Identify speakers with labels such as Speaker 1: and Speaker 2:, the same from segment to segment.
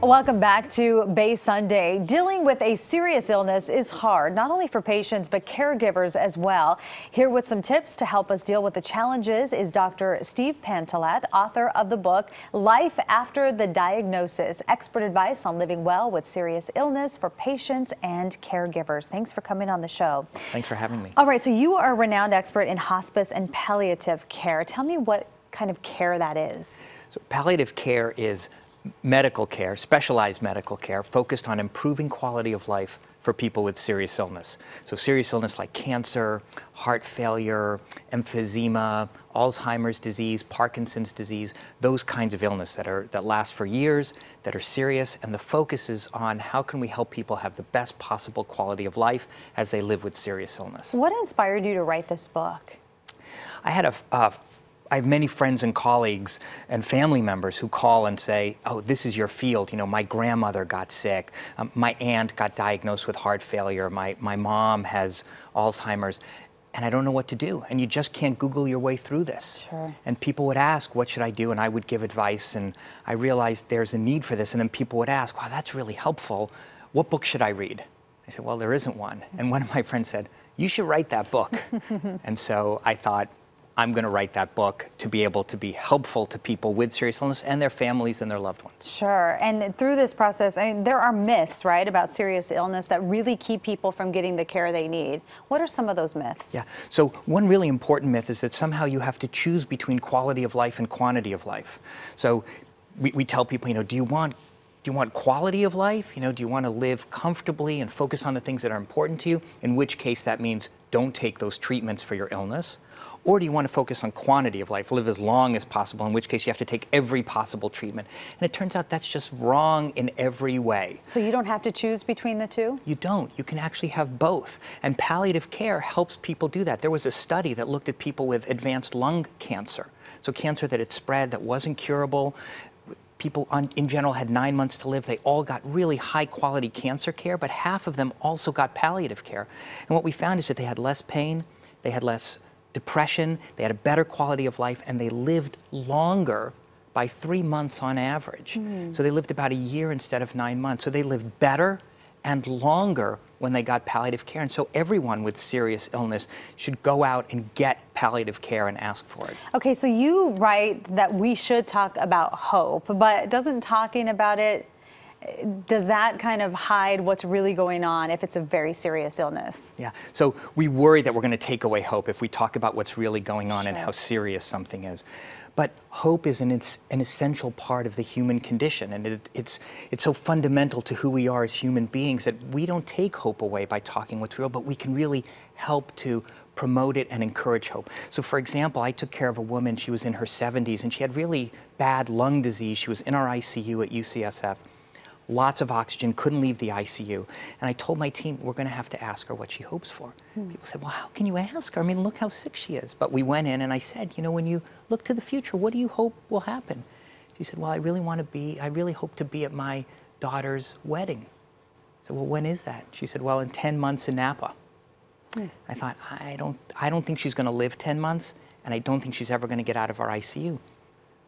Speaker 1: Welcome back to Bay Sunday. Dealing with a serious illness is hard, not only for patients, but caregivers as well. Here with some tips to help us deal with the challenges is Dr. Steve Pantilat, author of the book, Life After the Diagnosis, expert advice on living well with serious illness for patients and caregivers. Thanks for coming on the show.
Speaker 2: Thanks for having me.
Speaker 1: All right, so you are a renowned expert in hospice and palliative care. Tell me what kind of care that is.
Speaker 2: So palliative care is medical care, specialized medical care, focused on improving quality of life for people with serious illness. So serious illness like cancer, heart failure, emphysema, Alzheimer's disease, Parkinson's disease, those kinds of illness that last for years, that are serious, and the focus is on how can we help people have the best possible quality of life as they live with serious illness.
Speaker 1: What inspired you to write this book?
Speaker 2: I have many friends and colleagues and family members who call and say, oh, this is your field. You know, my grandmother got sick. My aunt got diagnosed with heart failure. My mom has Alzheimer's. And I don't know what to do. And you just can't Google your way through this.
Speaker 1: Sure.
Speaker 2: And people would ask, what should I do? And I would give advice. And I realized there's a need for this. And then people would ask, wow, that's really helpful. What book should I read? I said, well, there isn't one. And one of my friends said, you should write that book. And so I thought, I'm going to write that book to be able to be helpful to people with serious illness and their families and their loved ones.
Speaker 1: Sure. And through this process, I mean, there are myths, right, about serious illness that really keep people from getting the care they need. What are some of those myths?
Speaker 2: Yeah. So one really important myth is that somehow you have to choose between quality of life and quantity of life. So we tell people, you know, do you want quality of life? You know, do you want to live comfortably and focus on the things that are important to you? In which case that means don't take those treatments for your illness. Or do you want to focus on quantity of life, live as long as possible, in which case you have to take every possible treatment. And it turns out that's just wrong in every way.
Speaker 1: So you don't have to choose between the two?
Speaker 2: You don't. You can actually have both. And palliative care helps people do that. There was a study that looked at people with advanced lung cancer. So cancer that had spread, that wasn't curable. People in general had 9 months to live. They all got really high quality cancer care, but half of them also got palliative care. And what we found is that they had less pain, they had less depression, they had a better quality of life, and they lived longer by 3 months on average. So they lived about a year instead of 9 months. So they lived better and longer when they got palliative care. And so everyone with serious illness should go out and get palliative care and ask for it.
Speaker 1: Okay, so you write that we should talk about hope, but doesn't talking about it, does that kind of hide what's really going on if it's a very serious illness?
Speaker 2: Yeah, so we worry that we're going to take away hope if we talk about what's really going on
Speaker 1: Sure.
Speaker 2: and how serious something is. But hope is an essential part of the human condition, and it's so fundamental to who we are as human beings that we don't take hope away by talking what's real, but we can really help to promote it and encourage hope. So for example, I took care of a woman, she was in her 70s, and she had really bad lung disease. She was in our ICU at UCSF. Lots of oxygen, couldn't leave the ICU. And I told my team, we're going to have to ask her what she hopes for. People said, well, how can you ask her? I mean, look how sick she is. But we went in and I said, you know, when you look to the future, what do you hope will happen? She said, well, I really hope to be at my daughter's wedding. I said, well, when is that? She said, well, in 10 months in Napa. I thought, I don't think she's going to live 10 months, and I don't think she's ever going to get out of our ICU.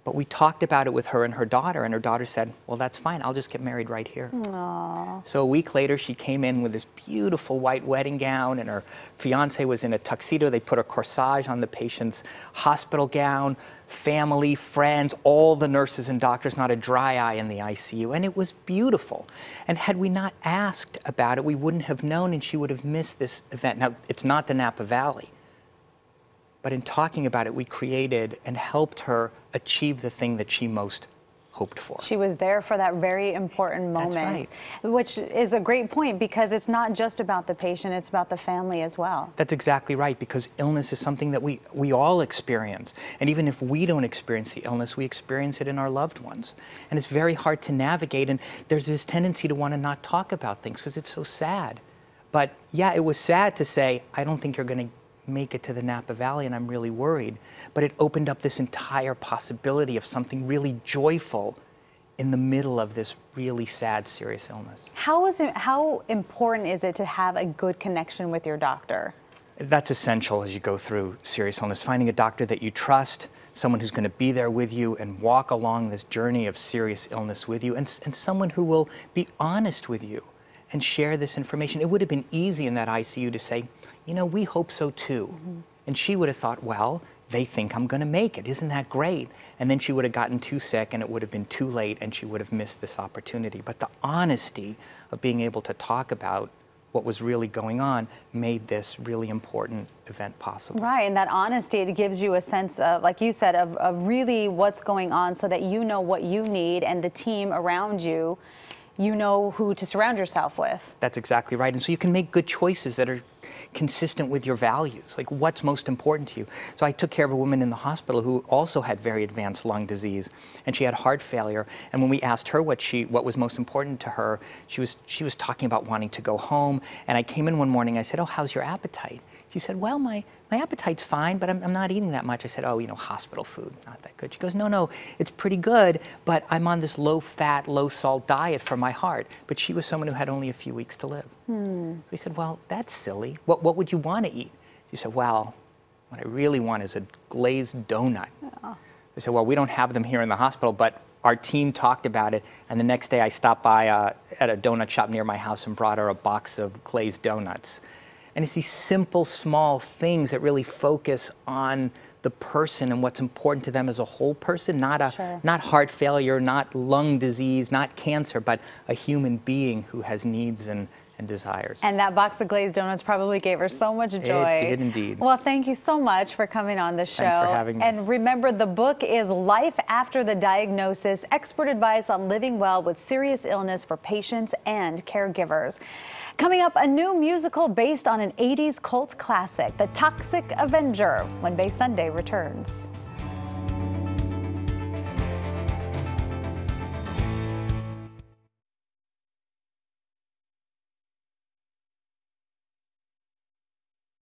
Speaker 2: But we talked about it with her and her daughter said, well, that's fine, I'll just get married right here.
Speaker 1: Aww.
Speaker 2: So a week later, she came in with this beautiful white wedding gown, and her fiance was in a tuxedo. They put a corsage on the patient's hospital gown, family, friends, all the nurses and doctors, not a dry eye in the ICU, and it was beautiful. And had we not asked about it, we wouldn't have known, and she would have missed this event. Now, it's not the Napa Valley. But in talking about it, we created and helped her achieve the thing that she most hoped for.
Speaker 1: She was there for that very important moment.
Speaker 2: That's right.
Speaker 1: Which is a great point, because it's not just about the patient, it's about the family as well.
Speaker 2: That's exactly right, because illness is something that we all experience. And even if we don't experience the illness, we experience it in our loved ones. And it's very hard to navigate, and there's this tendency to want to not talk about things because it's so sad. But yeah, it was sad to say, I don't think you're going to make it to the Napa Valley, and I'm really worried. But it opened up this entire possibility of something really joyful in the middle of this really sad, serious illness.
Speaker 1: How important is it to have a good connection with your doctor?
Speaker 2: That's essential as you go through serious illness. Finding a doctor that you trust, someone who's going to be there with you and walk along this journey of serious illness with you, and someone who will be honest with you and share this information. It would have been easy in that ICU to say, you know, we hope so too. Mm-hmm. And she would have thought, well, they think I'm going to make it. Isn't that great? And then she would have gotten too sick and it would have been too late and she would have missed this opportunity. But the honesty of being able to talk about what was really going on made this really important event possible.
Speaker 1: Right, and that honesty, it gives you a sense of, like you said, of really what's going on so that you know what you need, and the team around you, you know who to surround yourself with.
Speaker 2: That's exactly right. And so you can make good choices that are consistent with your values, like what's most important to you. So I took care of a woman in the hospital who also had very advanced lung disease, and she had heart failure. And when we asked her what was most important to her, she was talking about wanting to go home. And I came in one morning, I said, oh, how's your appetite? She said, well, my appetite's fine, but I'm not eating that much. I said, oh, you know, hospital food, not that good. She goes, no, it's pretty good, but I'm on this low-fat, low-salt diet for my heart. But she was someone who had only a few weeks to live. So we said, well, that's silly. What would you want to eat? She said, well, what I really want is a glazed donut. I said, well, we don't have them here in the hospital, but our team talked about it, and the next day I stopped by at a donut shop near my house and brought her a box of glazed donuts. And it's these simple, small things that really focus on the person and what's important to them as a whole person, not heart failure, not lung disease, not cancer, but a human being who has needs and desires.
Speaker 1: And that box of glazed donuts probably gave her so much joy.
Speaker 2: It did indeed.
Speaker 1: Well, thank you so much for coming on the show.
Speaker 2: Thanks for having me.
Speaker 1: And remember, the book is Life After the Diagnosis, Expert Advice on Living Well with Serious Illness for Patients and Caregivers. Coming up, a new musical based on an 80s cult classic, The Toxic Avenger, when Bay Sunday returns.